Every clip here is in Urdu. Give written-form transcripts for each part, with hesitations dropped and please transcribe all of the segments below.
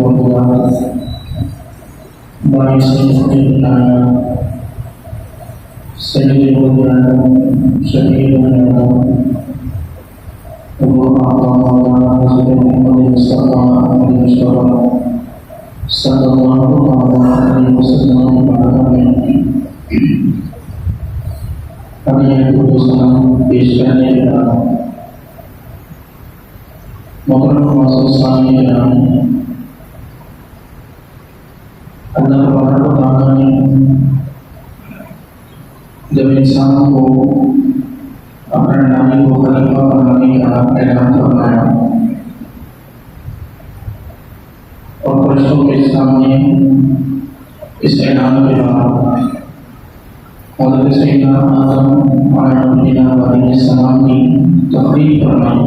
والهدى باعث الإنعام سيد الهدى شفيع الهدى وأعطانا حضرة محمد المصطفى المصطفى صلى الله عليه وسلم وعلى آله وسلم پیش کرنے کا محترم معزز سامعین کرام، اللہ تبارک و تعالیٰ نے جب انسان کو اپنے نبی کو خلیفہ بنانے کا اعلان فرمایا اور فرشتوں کے سامنے اس اعلان کے بعد حضرت سیدنا آدم علیہ السلام کی تقریر فرمائی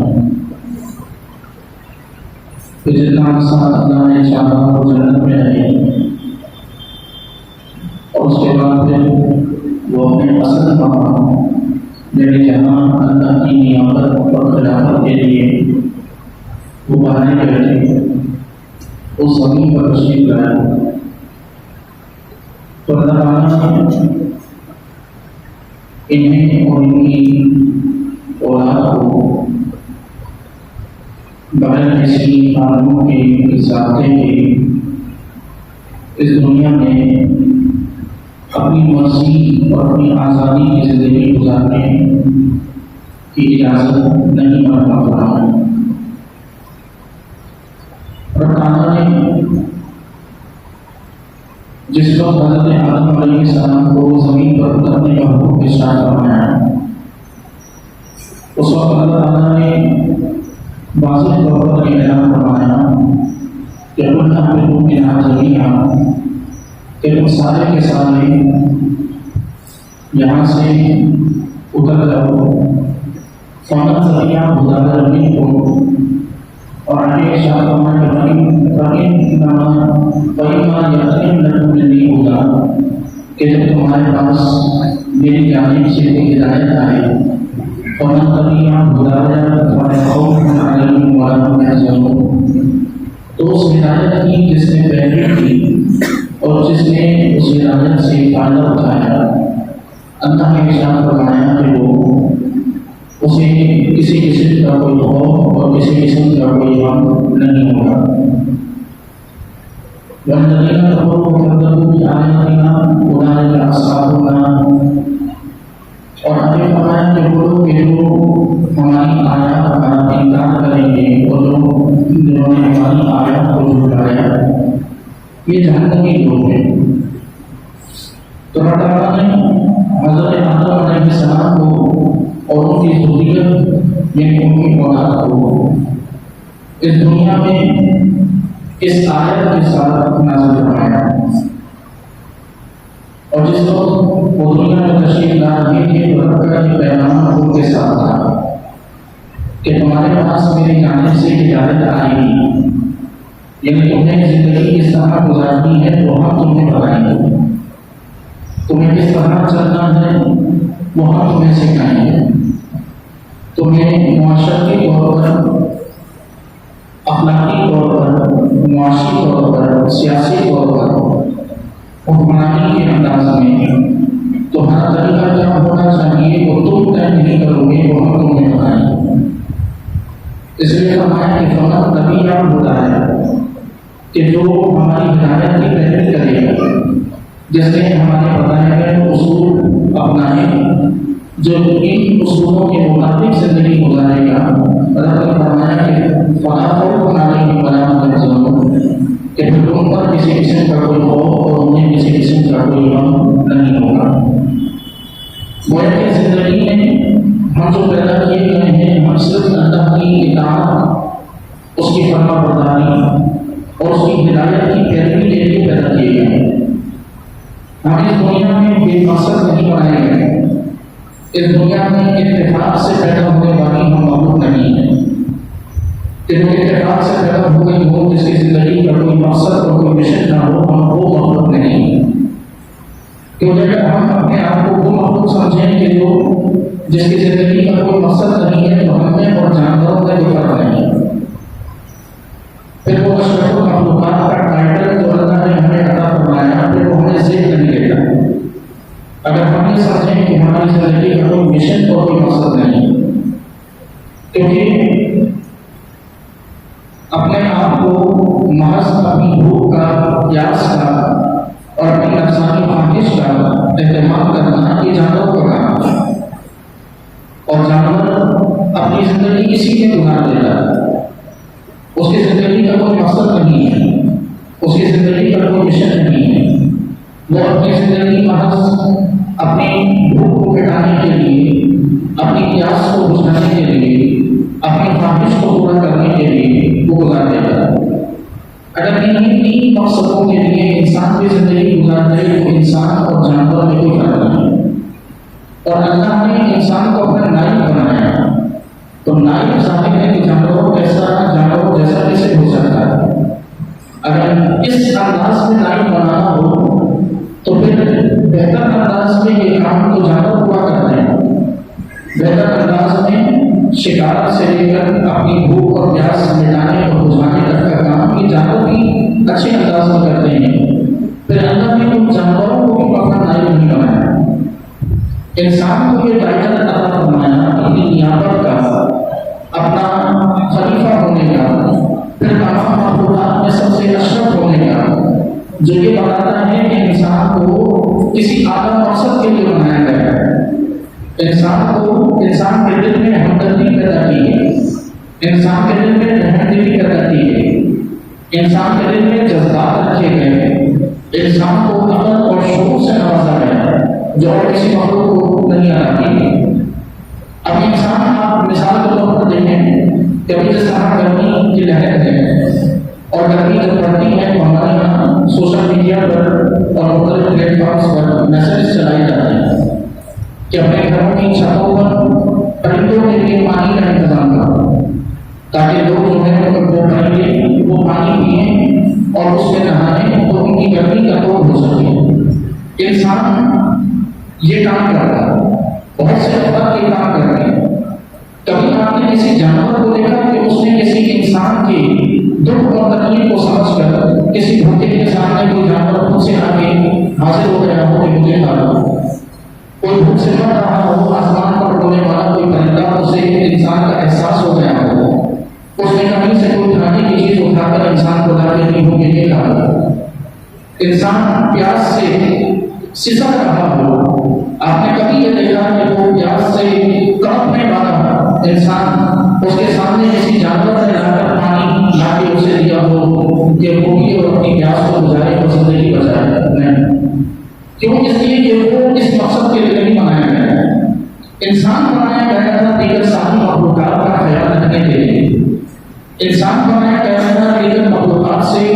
کہ جتنا انسان اللہ نے چاہا وہ جنت میں رہے، اور اس کے بعد پھر وہ اپنے اصل مقام یعنی جہاں اللہ کی نعمت اور خلافت کے لیے وہ بنائے گئے تھے اس زمین پر تشریف لائے، تو اللہ تعالیٰ نے انہیں اور ان کی اولاد کو بغیر کسی قانون کے ضابطے کے اس دنیا میں اپنی مرضی اور اپنی آزادی کی زندگی گزارنے کی اجازت نہیں فرمایا۔ اور تعالیٰ نے جس وقت حضرت آدم علیہ السلام کو زمین پر اترنے کا حکم ارشاد فرمایا، اس وقت اللہ تعالیٰ نے واضح طور پر اعلان فرمایا کہ قل احملوا منها جميعا، کہ تم سارے کے سارے یہاں سے اتر جاؤ، فمن تبع هداي منكم، اور آگے ارشاد فرمایا فإما يأتينكم مني هدى، کہ جب تمہارے پاس میری جانب سے کوئی ہدایت آئے، فمن تبع هداي فلا خوف عليهم ولا هم يحزنون، تو اس ہدایت کی جس نے پیروی کی اور جس نے اس ہدایت سے فائدہ اٹھایا، اللہ نے ارشاد فرمایا کہ وہ اسے کسی قسم کا کوئی خوف اور کسی قسم کا کوئی غم نہیں ہوگا۔ والذین کفروا وکذبوا بآیاتنا اولئک اصحاب النار، اور آگے فرمایا کہ وہ لوگ جو ہماری آیات کا انکار کریں گے اور جنہوں نے ہماری آیات کو جھٹلایا یہ جہنمی لوگ ہیں۔ تو اللہ تعالیٰ نے حضرت آدم علیہ السلام کو اور ان کی ذریت یعنی ان کی اولاد کو اس دنیا میں اس آیت کے ساتھ نازل فرمایا، اور جس وقت وہ دنیا میں تشریف لائے تھے تو رب کا یہ پیغام ان کے ساتھ تھا کہ تمہارے پاس میری جانب سے ہدایت آئے گی، یعنی تمہیں زندگی کس طرح گزارنی ہے وہ ہم تمہیں بتائیں گے، تمہیں کس طرح چلنا ہے وہ ہم تمہیں سکھائیں گے، تمہیں معاشرتی طور پر، اخلاقی طور پر، معاشی طور پر، سیاسی طور پر، حکمرانی کے انداز میں تمہارا طریقہ کیا ہونا چاہیے وہ تم طے نہیں کرو گے، وہ ہم تمہیں بتائیں گے۔ اس لیے فرمایا کہ فمن تبع هداي، کہ جو ہماری ہدایت کی پیروی کرے گا، جس نے ہمارے بتائے گئے اصول اپنائے، جو ان اصولوں کے مطابق زندگی گزارے گا، اللہ نے فرمایا کہ فلا خوف علیہم ولا هم يحزنون، کہ پھر ان پر کسی قسم کا کوئی خوف اور انہیں کسی قسم کا کوئی غم نہیں ہوگا۔ گویا کہ زندگی میں ہم جو پیدا کیے گئے ہیں ہم صرف اللہ کی اطاعت، اس کی فرما برداری اور اس کی ہدایت کی پیروی کے لیے پیدا کیے گئے ہیں۔ ہم اس دنیا میں بے مقصد نہیں بنائے گئے، اس دنیا میں اتفاق سے پیدا ہونے والی ہم مخلوق نہیں ہیں، کہ جو اتفاق سے پیدا ہو گئی ہو، جس کی زندگی کا کوئی مقصد اور کوئی مشن نہ ہو، ہم وہ مخلوق نہیں ہیں۔ کیونکہ اگر ہم اپنے آپ کو وہ مخلوق سمجھیں کہ جو جس کی زندگی کا کوئی مقصد نہیں ہے، تو ہم میں اور جانوروں میں کوئی فرق نہیں ہے، پھر وہ اشرف المخلوقات پیاس کا اور اپنی نفسانی خواہش کا اہتمام کرنا یہ جانوروں کا کام ہے، اور جانور اپنی زندگی اسی میں گزار دیتا ہے۔ اس کی زندگی کا کوئی مقصد نہیں ہے، اس کی زندگی کا کوئی مشن نہیں ہے، وہ اپنی زندگی محض اپنی بھوک کو مٹانے کے لیے، اپنی پیاس کو بجھانے کے لیے، اپنی خواہش کو پورا کرنے کے لیے وہ گزار دیتا ہے۔ اگر انہیں تین مقصدوں کے لیے انسان کی زندگی گزار دے تو انسان اور جانور میں کوئی فرق نہیں۔ اور اللہ نے انسان کو اپنا نائب بنایا، تو نائب ظاہر ہے کہ جانوروں جیسا کیسے ہو سکتا ہے؟ اگر اس انداز میں نائب بنانا ہو تو پھر بہتر انداز میں یہ کام تو جانور ہوا کرتے ہیں، بہتر انداز میں شکار سے لے کر اپنی بھوک اور پیاس مٹانے اور بجھانے تک کا کام یہ جانور بھی اچھے انداز میں کرتے ہیں۔ پھر اللہ نے ان جانوروں کو بھی اپنا نائب نہیں بنایا، انسان کو یہ ٹائٹل عطا فرمایا اپنی نیابت کا، اپنا خلیفہ ہونے کا، پھر تمام مخلوقات میں سب سے اشرف ہونے کا، جو یہ بتاتا ہے کہ انسان کو کسی اعلیٰ مقصد کے لیے بنایا گیا ہے۔ انسان کے دل میں ہمدردی پیدا کی ہے، انسان کے دل میں رحم دلی پیدا کی ہے، انسان کے دل میں جذبات رکھے گئے ہیں، انسان کو عقل اور شعور سے نوازا گیا ہے جو اور کسی مخلوق کو نہیں آتی ہے۔ اب انسان آپ مثال کے طور پر دیکھیں، کبھی جس طرح گرمی کی لہر ہے اور گرمی جب پڑتی ہے تو ہمارے یہاں سوشل میڈیا پر اور مختلف پلیٹ فارمس پر میسج چلائے جاتے ہیں کہ اپنے گھروں کی چھتوں پر پرندوں کے لیے پانی کا انتظام کرو تاکہ لوگ جو ہے وہ پرندے وہ پانی پئیں اور اس میں نہائیں تو ان کی گرمی کا دور ہو سکے۔ انسان یہ کام کرتا ہے، بہت سے افراد یہ کام کرتے ہیں۔ کبھی آپ نے کسی جانور کو دیکھا کہ اس نے کسی انسان کی دکھ اور تکلیف کو سمجھ کر کسی بھوکے کے سامنے کوئی جانور خود سے آ کے حاضر ہو گیا ہو کہ مجھے کھا لو، کوئی بھوک سے مر رہا ہو، آسمان پر اڑنے والا کوئی پرندہ اسے انسان کا احساس ہو گیا ہو، اس نے کہیں سے کوئی کھانے کی چیز اٹھا کر انسان کو لا کے نہیں ہو کہ یہ کھا لو۔ انسان پیاس سے سسک رہا ہو، آپ نے کبھی یہ دیکھا کہ وہ پیاس سے تڑپنے والا انسان اس کے سامنے کسی جانور نے لا کر پانی لا کے اسے دیا ہو کہ وہ بھی اور اپنی پیاس کو بجھائے اور زندگی بچائے؟ نہیں، کیوں؟ اس لیے کہ وہ اس مقصد کے لیے نہیں بنایا گیا ہے۔ انسان بنایا گیا تھا دیگر ساری مخلوقات کا خیال رکھنے کے لیے، انسان بنایا گیا تھا دیگر مخلوقات سے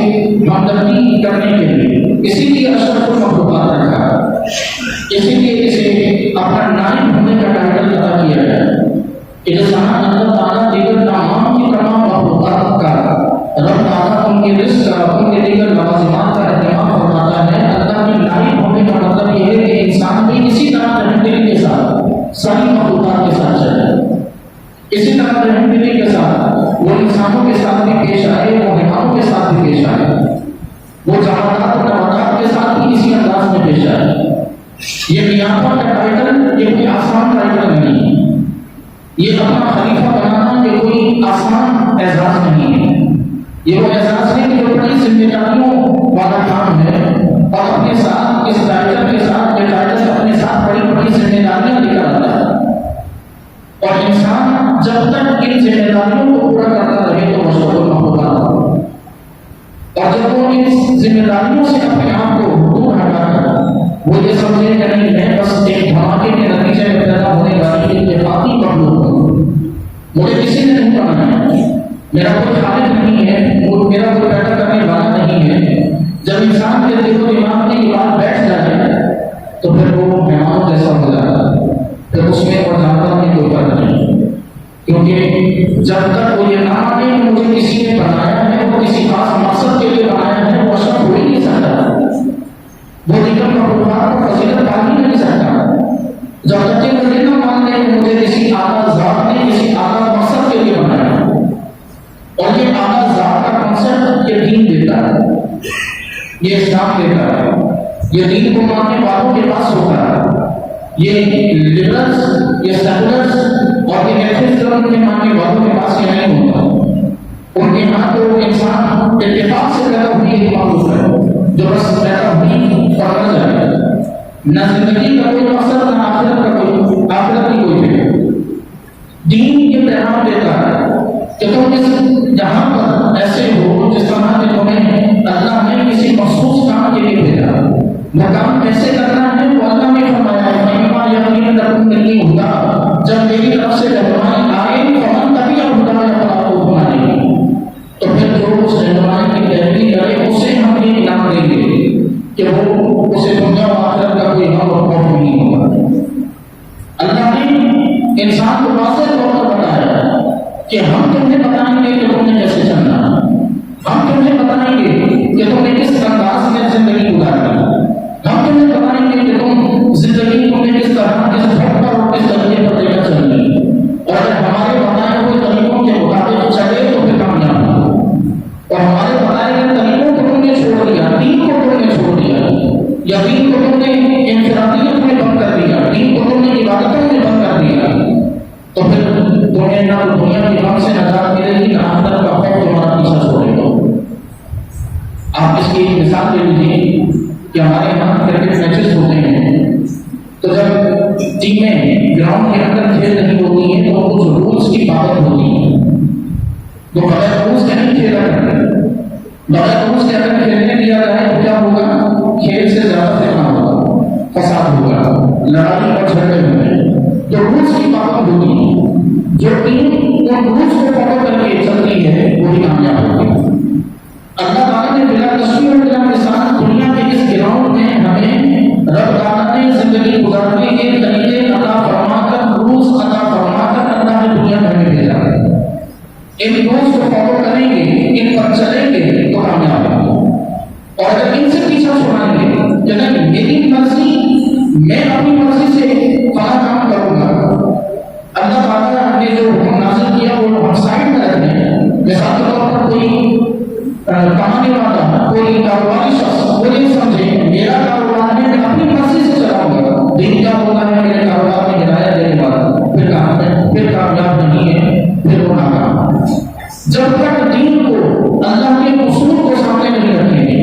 ہمدردی کرنے کے لیے، اسی لیے اشرف المخلوقات رکھا، اسی لیے اسے اپنا نائب ہونے کا ٹائٹل عطا کیا گیا کہ جہاں اللہ تعالیٰ دیگر تمام کی تمام مخلوقات کا رب تعالیٰ ان کے رزق کا، ان کے دیگر لوازمات کا اہتمام فرماتا ہے۔ اللہ کے نائب ہونے کا مطلب یہ ہے کہ انسان بھی اسی طرح رحم دلی کے ساتھ ساری مخلوقات کے ساتھ چلے، اسی طرح رحم دلی کے ساتھ وہ انسانوں کے ساتھ بھی پیش آئے، وہ حیوانوں کے ساتھ بھی پیش آئے، وہ جماعت اور نباتات کے ساتھ بھی اسی انداز میں پیش آئے۔ یہ نیابت کا ٹائٹل یہ کوئی آسان ٹائٹل نہیں ہے، یہ اپنا خلیفہ بنانا یہ کوئی آسان اعزاز نہیں ہے، یہ وہ اعزاز ہے کہ جو بڑی ذمہ داریوں والا کام ہے اور اپنے ساتھ اس ٹائٹل کے ساتھ یہ ٹائٹل اپنے ساتھ بڑی بڑی ذمہ داریاں لے کر آتا ہے، اور انسان جب تک ان ذمہ داریوں کو پورا کرتا رہے تو مشغول مخلوقات ہوگا، اور جب وہ ان ذمہ داریوں سے اپنے آپ کو دور ہٹا کر وہ یہ سمجھے کہ نہیں میں بس ایک دھماکے کے نتیجے میں پیدا ہونے والی اتفاقی مخلوق ہوں، مجھے کسی نے نہیں بنایا، میرا کوئی خالق نہیں ہے، میرا کوئی پیدا کرنے والا نہیں ہے، جب انسان کے دل و دماغ میں یہ بات بیٹھ جائے تو پھر وہ حیوانوں جیسا ہو جاتا ہے، پھر اس میں اور جانور میں کوئی فرق نہیں، کیونکہ جب تک وہ یہ نہ مانے کہ مجھے کسی نے بنایا ہے، وہ کسی خاص مقصد کے لیے بنایا ہے، وہ اشرف ہو ہی نہیں سکتا، وہ دیگر مخلوقات کو فضیلت پا ہی نہیں سکتا، جب تک کہ وہ یہ نہ مان لے کہ مجھے کسی اعلیٰ ذات نے کسی اعلیٰ مقصد کے لیے بنایا، اور یہ اعلیٰ ذات کا کنسپٹ یہ دین دیتا ہے، یہ اسلام دیتا ہے، یہ دین کو ماننے والوں کے پاس ہوتا ہے، یہ لبرلز، یہ سیکولرز اور یہ ایتھیسٹ کے ماننے والوں کے پاس یہ نہیں ہوتا، ان کے ہاں تو انسان اتفاق سے پیدا ہوئی ایک معروف ہے، جو بس پیدا ہوئی اور مر جائے، نہ زندگی کا کوئی مقصد، نہ آخرت کی کوئی فکر۔ دین یہ پیغام دیتا ہے کہ تم اس جہاں پر ایسے ہو جس طرح کہ تمہیں اللہ نے کسی مخصوص کام کے لیے بھیجا، وہ کام کیسے کرنا ہے وہ اللہ نے فرمایا ہے۔ نہیں ہوتا جب میری طرف سے رہنمائی آئے فمن تبع الہدی فلا خوف علیہم، تو پھر جو اس رہنمائی کی پیروی کرے اسے ہم یہ انعام دیں گے کہ وہ اسے دنیا و آخرت کا کوئی غم اور خوف نہیں ہوگا۔ اللہ نے انسان کو واضح طور پر بتایا کہ ہم تمہیں بتائیں گے کہ تم نے کیسے چلنا، ہم تمہیں بتائیں گے کہ تم نے کس انداز میں زندگی گزارنی، ہم تمہیں بتائیں گے کہ تم زندگی تمہیں کس طرح کس پھٹ پر اور کس طریقے پر لے کر چلنی، اور اگر ہمارے بتائے ہوئے طریقوں کے مطابق چلے تو پھر کامیاب ہو، اور ہمارے بتائے گئے طریقوں کو تم نے چھوڑ دیا، دین کو تم نے چھوڑ دیا، یا دین کو تم نے انفرادیت میں بند کر دیا، دین کو تم نے عبادتوں میں بند کر دیا، تو پھر تمہیں نہ دنیا کے غم سے نجات ملے گی، نہ آخرت کا خوف تمہارا پیچھا چھوڑے گا۔ آپ اس کی ایک مثال لے لیجیے کہ ہمارے یہاں کرکٹ میچز ہوتے ہیں، تو جب ٹیمیں گراؤنڈ کے اندر کھیل رہی ہوتی ہیں تو کچھ رولز کی پابند ہوتی ہیں، وہ بغیر رولز کے نہیں کھیلا کرتے، بغیر رولز کے اگر کھیلنے دیا جائے تو کیا ہوگا، کھیل سے زیادہ فتنہ ہوگا، فساد ہوگا، لڑائی اور جھگڑے ہوں۔ تو رولز کی پابند ہوتی ہیں، جو ٹیم ان رولز کو فالو کر کے چلتی ہے وہی کامیاب ہوتی ہے۔ اللہ تعالیٰ نے بلا تصویر اور بلا مثال دنیا کے اس گراؤنڈ میں ہمیں رب تعالیٰ نے زندگی گزارنے کے طریقے عطا فرما کر، رولز عطا فرما کر اللہ نے دنیا میں ہمیں بھیجا ہے۔ ان رولز کو فالو کریں گے، ان پر چلیں گے تو کامیاب ہوں گے، اور اگر ان سے پیچھا چھوڑائیں گے کہ نہیں میری مرضی، میں اپنی مرضی سے فلاں کام کروں گا، اللہ تعالیٰ نے جو حکم نازل کیا وہ ہم سائڈ میں رکھ دیں۔ مثال کے طور پر کوئی کمانے والا، کوئی کاروباری شخص وہ یہ سمجھے میرا کاروبار ہے، میں اپنی مرضی سے چلاؤں گا، دین کیا ہوتا ہے میرے کاروبار میں ہدایت دینے والا، پھر کامیاب نہیں ہے، پھر وہ ناکام۔ جب تک دین کو، اللہ کے اصول کو سامنے نہیں رکھیں گے،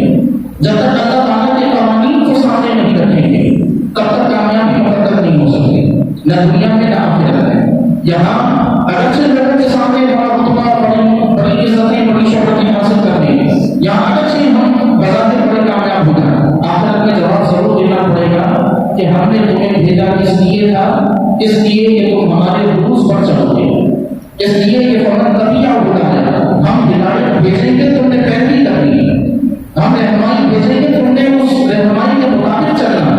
جب تک اللہ تعالیٰ کے قوانین کو سامنے نہیں رکھیں گے، تب تک کامیابی مقدر نہیں ہو سکتی، نہ دنیا میں نہ آخرت میں۔ یہاں اگرچہ لوگوں کے سامنے بڑا رتبہ، بڑی عزتیں، بڑی شہرتیں حاصل کرنے، یہاں اگرچہ ہم بظاہر بڑے کامیاب ہو جائیں، آخرت میں جواب ضرور دینا پڑے گا کہ ہم نے تمہیں بھیجا کس لیے تھا، اس لیے کہ تم ہمارے رولز پر چلو گے، اس لیے کہ فوراً طبیعہ ہوتا ہے، ہم ہدایت بھیجیں گے تم نے پیروی کرنی، ہم رہنمائی بھیجیں گے تم نے اس رہنمائی کے مطابق چلنا،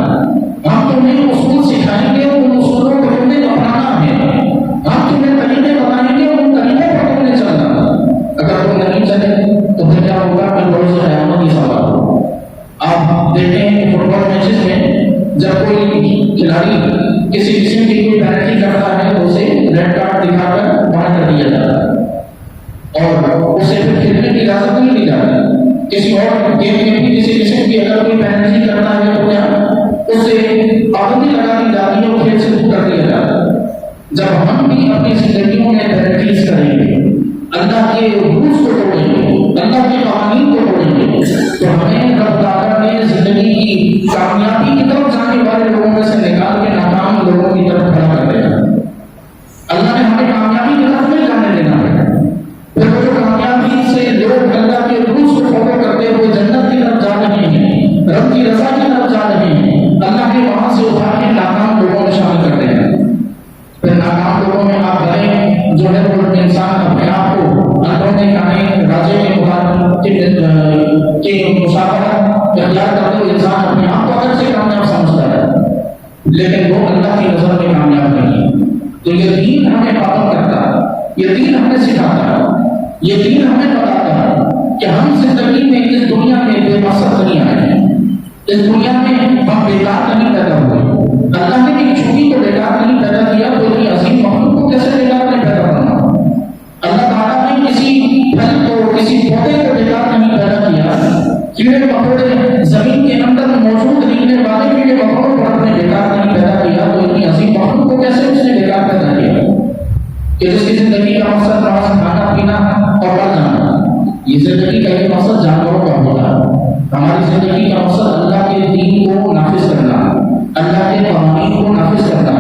ہم تمہیں اصول سکھائیں گے، ان اصولوں کو تم نے اپنانا ہے، ہم تمہیں طریقے بتائیں گے، ان طریقوں پر تم نے چلنا۔ اگر تم نہیں چلے تو پھر کیا ہوگا، پھر بڑے سے قیامت کی سوال ہو۔ آپ دیکھتے ہیں کہ فٹ بال میچز میں جب کوئی کھلاڑی کسی قسم کی کوئی پینلٹی کرتا ہے تو اسے ریڈ کارڈ دکھا کر منع کر دیا جاتا ہے، اور اسے پھر کھیلنے کی اجازت نہیں دی جاتی۔ کسی اور گیم میں بھی کسی قسم کی اگر کوئی پینلٹی کرتا ہے تو کیا اسے پابندی لگا دی جاتی ہے اور کھیل سے دور کر دیا جاتا ہے۔ جب ہم بھی اپنی زندگیوں میں پینلٹیز کریں گے، اللہ کے رولز کو توڑیں گے، اللہ کے قوانین کو توڑیں گے، تو ہمیں رب تعالیٰ نے زندگی کی کامیابی کی طرف جانے والے لوگوں میں سے نکال کے ناکام لوگوں کی طرف کھڑا کر دیا۔ اللہ نے ہمیں کامیابی کی طرف نہیں جانے دینا ہے، پھر وہ جو کامیابی سے لوگ اللہ کے رولز کو فالو کرتے ہوئے جنت کی طرف جا رہے ہیں، رب کی رضا کی طرف جا رہے ہیں، اللہ نے وہاں سے اٹھا کے ناکام لوگوں میں شامل کر دیا۔ پھر ناکام لوگوں میں آپ گئے جو ہے وہ انسان اپنے آپ کو انہوں نے کہانی راجے کے کی مشاورت اختیار کرتے ہوئے انسان اپنے آپ کو اگر سے کامیاب سمجھتا ہے، لیکن وہ اللہ کی نظر میں کامیاب نہیں ہے۔ تو یہ دین ہمیں پابند کرتا ہے، یہ دین ہمیں سکھاتا ہے، یہ دین ہمیں بتاتا ہے کہ ہم زندگی میں اس دنیا میں بے مقصد نہیں آئے ہیں، اس دنیا میں ہم بیکار نہیں پیدا ہوئے۔ اللہ نے ایک چھوٹی کو بیکار نہیں پیدا کیا، تو اتنی عظیم مخلوق کو کیسے بیکار نہیں پیدا کرنا؟ اللہ تعالیٰ نے کسی پھل کو، کسی پودے کو بیکار نہیں پیدا کیا، کیڑے مکوڑے زمین کے اندر موجود رہنے والے کیڑے مکوڑوں کو نے بیکار نہیں پیدا کیا، تو اتنی عظیم مخلوق کو کیسے اس نے بیکار پیدا کیا کہ جس کی زندگی کا مقصد کھانا پینا اور مر جانا؟ یہ زندگی کا ایک مقصد جانوروں کا ہوتا ہے، ہماری زندگی کا مقصد اللہ کے دین کو نافذ کرنا، اللہ کے قوانین کو نافذ کرنا،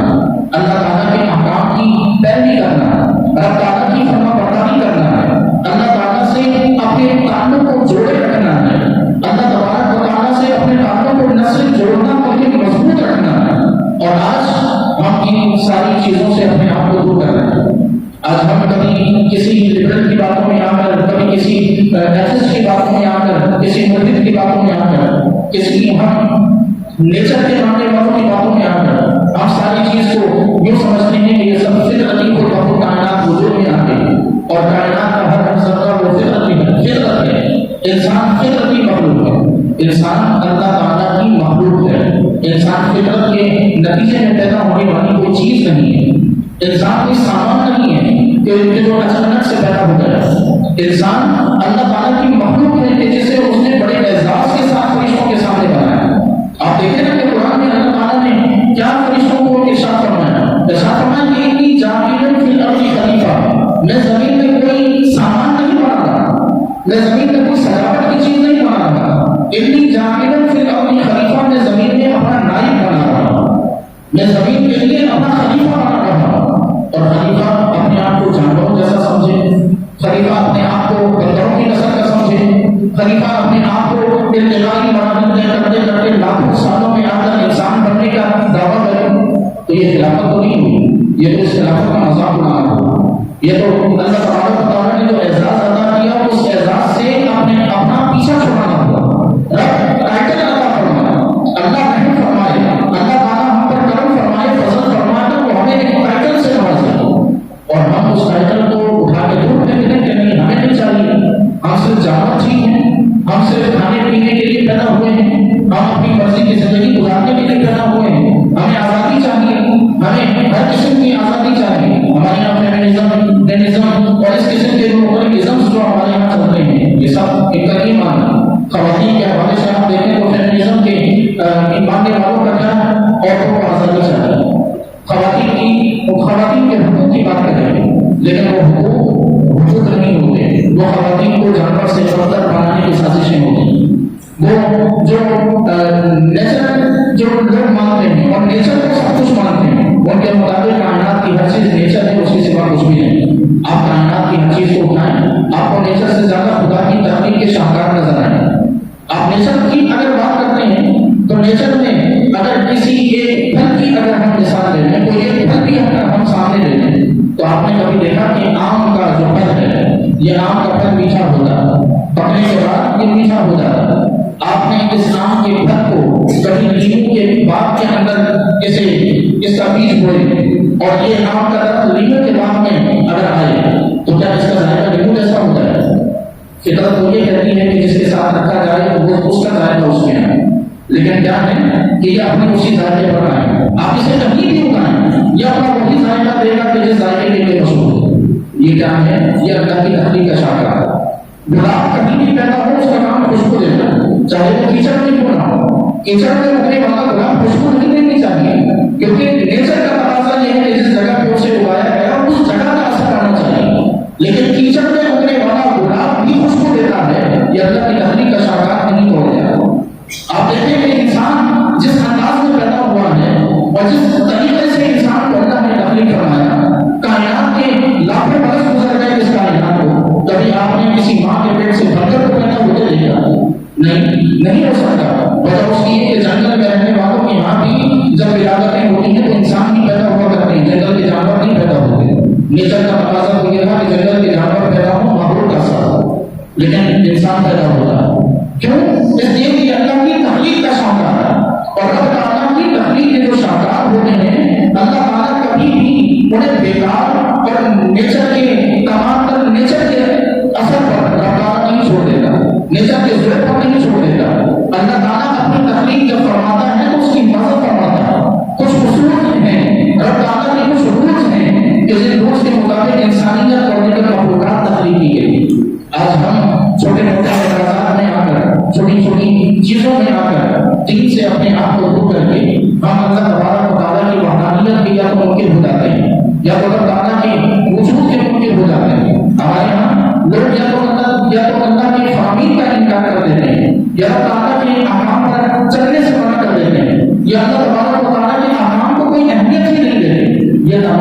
اللہ تعالیٰ کے احکام کی پیروی کرنا، رب تعالیٰ کی فرما برداری کرنا ہے، اللہ تعالیٰ سے اپنے تعلق کو جوڑے رکھنا ہے، اللہ تبارک و تعالیٰ سے اپنے تعلق کو نہ صرف جوڑنا بلکہ مضبوط رکھنا ہے۔ اور آج ہم ان ساری چیزوں سے اپنے آپ کو دور کر رہے ہیں۔ آج ہم کبھی کسی لبرل کی باتوں میں آ کر، کبھی کسی ایتھسٹ کی باتوں میں آ کر، کسی ملحد کی باتوں میں آ کر، کسی ہم نیچر کے ماننے والوں کی باتوں میں آ کر ہم ساری چیز کو یوں سمجھتے ہیں کہ یہ سب فطرتی کو بہت کائنات وجود میں آتے ہیں، اور کائنات کا ہر ذرہ وہ فطرت ہے۔ انسان فطرتی مخلوق ہے، انسان اللہ تعالیٰ کی مخلوق ہے، انسان فطرت کے نتیجے میں پیدا ہونے والی کوئی چیز نہیں ہے، انسان کوئی سامان نہیں ہے کہ جو اچانک سے پیدا ہو گیا۔ انسان اللہ تعالیٰ کی مخلوق ہے کہ جسے اس نے بڑے اعزاز کے ساتھ فرشتوں کے سامنے بنایا۔ آپ دیکھیں نا کہ قرآن میں اللہ تعالیٰ نے کیا فرشتوں کو ارشاد فرمایا کہ انی جاعل فی الارض خلیفہ، میں زمین میں کوئی سامان نہیں بنا رہا، میں زمین میں کوئی سجاوٹ کی چیز نہیں بنا رہا، انی جاعل فی الارض خلیفہ، میں زمین میں اپنا نائب بنا رہا ہوں، میں زمین کے لیے اپنا خلیفہ بنا رہا ہوں۔ اور خلیفہ اپنے آپ کو جانوروں جیسا سمجھے، خلیفہ اپنے آپ کو بندروں کی نسل کا سمجھے، خلیفہ اپنے آپ کو ارتقائی مراحل طے کرتے کرتے لاکھوں سالوں میں آ کر انسان بننے کا دعویٰ کرے، تو یہ خلافت تو نہیں ہوئی، یہ تو اس خلافت کا مذاق اڑانا ہوگا۔ یہ تو اللہ تبارک و تعالیٰ نے جو اعزاز عطا کیا اس اعزاز سے اپنا پیچھا چھڑانا ہوگا۔ رب ٹائٹل عطا فرمائے، اللہ رحم فرمائے، اللہ تعالیٰ ہم پر کرم فرمائے، فضل فرمائے تو وہ ہمیں ایک ٹائٹل سے نوازے، اور ہم اس ٹائٹل کو اٹھا کے دور پھینک دیں کہ نہیں ہمیں نہیں چاہیے، ہم صرف جانور ٹھیک ہیں، ہم صرف کھانے پینے کے لیے پیدا ہوئے ہیں، ہم اپنی مرضی کی زندگی گزارنے کے لیے پیدا ہوئے ہیں، ہمیں آزادی چاہیے، ہمیں ہر قسم کی آزادی چاہیے۔ ہمارے یہاں فیمنزم، ڈینزم اور اس قسم کے ازمز جو ہمارے یہاں چلتے ہیں یہ سب ایک قدیم مان ہے۔ خواتین کے حوالے سے آپ دیکھیں تو فیمنزم کے ماننے والوں کا کیا ہے، عورتوں کو آزادی چاہیے، خواتین کے حقوق کی بات کریں گے، لیکن وہ حقوق وجود نہیں ہوتے، وہ خواتین کو جانور سے بدتر بنانے کی سازشیں ہوتی ہیں۔ وہ جو نیچر جو لوگ مانتے ہیں اور نیچر کو سب کچھ مانتے ہیں، ان کے مطابق کائنات کی ہر چیز نیچر ہے، اس کی سوا کچھ بھی نہیں۔ آپ کائنات کی ہر چیز کو اٹھائیں، آپ کو نیچر سے زیادہ خدا کی تخلیق کے شاہکار نظر آئیں۔ آپ نیچر کی اگر بات کرتے ہیں تو نیچر میں اگر کسی ایک پھل کی اگر ہم مثال لے لیں، کوئی ایک پھل بھی اگر ہم سامنے لے لیں تو آپ نے کبھی دیکھا کہ آم کا جو پھل ہے یہ آم کا پھل میٹھا ہوتا ہے، پکنے کے بعد یہ میٹھا ہو جاتا ہے۔ آپ نے اس آم کے پھل کو کبھی لیمو کے باغ کے اندر اس کا بیج بوئے اور یہ آم کا درخت لیمو کے باغ میں اگر آئے تو کیا اس کا ذائقہ لیمو جیسا ہوتا ہے؟ فطرت تو یہ کہتی ہے کہ جس کے ساتھ رکھا جائے وہ اس کا ذائقہ اس میں ہے، لیکن کیا ہے کہ یہ اپنی اسی ذائقے پر آئے، آپ اسے کہیں بھی اگائیں یہ اپنا وہی ذائقہ دے گا کہ جس ذائقے کے لیے مشہور ہے۔ یہ کیا ہے؟ یہ اللہ کی تخلیق کا شاہکار ہے۔ گلاب کہیں بھی پیدا ہو اس کا کام خوشبو دینا ہے، چاہے وہ کیچڑ میں کیوں نہ ہو، کیچڑ میں اگنے والا گلاب خوشبو نہیں دینی چاہیے، کیونکہ نیچر کا تقاضا یہ ہے کہ جس جگہ پہ اسے اگایا گیا اس جگہ کا اثر آنا چاہیے، لیکن کیچڑ میں اگنے والا گلاب بھی خوشبو دیتا ہے، یہ اللہ کی تخلیق کا شاہکار نہیں توڑ گیا۔ آپ دیکھیں کہ انسان جس انداز میں پیدا ہوا ہے اور جس طریقے سے انسان کو اللہ نے تخلیق فرمایا، کائنات کے لاکھوں برس گزر گئے اس کائنات کو، کبھی آپ نے کسی ماں کے پیٹ سے بندر کو پیدا ہوتے دیکھا؟ نہیں ہو سکتا۔ وجہ اس کی ہے کہ جنگل میں رہنے والوں کے یہاں بھی جب ولادتیں ہوتی ہیں تو انسان ہی پیدا ہوا کرتے ہیں، جنگل کے جانور نہیں پیدا ہوتے۔ نیچر کا تقاضا تو یہ تھا کہ جنگل کے جانور پیدا ہوں ماحول کا ساتھ، لیکن انسان پیدا ہوتا ہے کیوں؟ اس لیے کہ اللہ کی تخلیق کا شاہکار ہے، اور رب تعالیٰ کی تخلیق کے جو شاہکار ہوتے ہیں اللہ تعالیٰ کبھی بھی انہیں بیکار اور نیچر کے کمال پر، نیچر کے اثر پر رب تعالیٰ نہیں چھوڑ دیتا، نیچر کے زور پر نہیں چھوڑ دیتا۔ اللہ تعالیٰ اپنی تخلیق جب فرماتا ہے تو اس کی حفاظت فرماتا ہے۔ کچھ اصول ہیں رب تعالیٰ کے، کچھ رولز ہیں کہ جن رولز کے مطابق انسانیت اور دیگر مخلوقات تخلیق کی گئی۔ آج ہم چھوٹے موٹے اعتراضات میں آ کر، چھوٹی چھوٹی چیزوں میں آ کر دین سے اپنے آپ کو دور کر کے ہم اللہ تبارک و تعالیٰ کی وحدانیت کے یا تو منکر ہو جاتے ہیں یا تو اللہ تعالیٰ کے وجود کے منکر ہو جاتے ہیں۔ ہمارے یہاں لوگ یا تو اللہ کی فہمی کا انکار کر دیتے ہیں یا اللہ تعالیٰ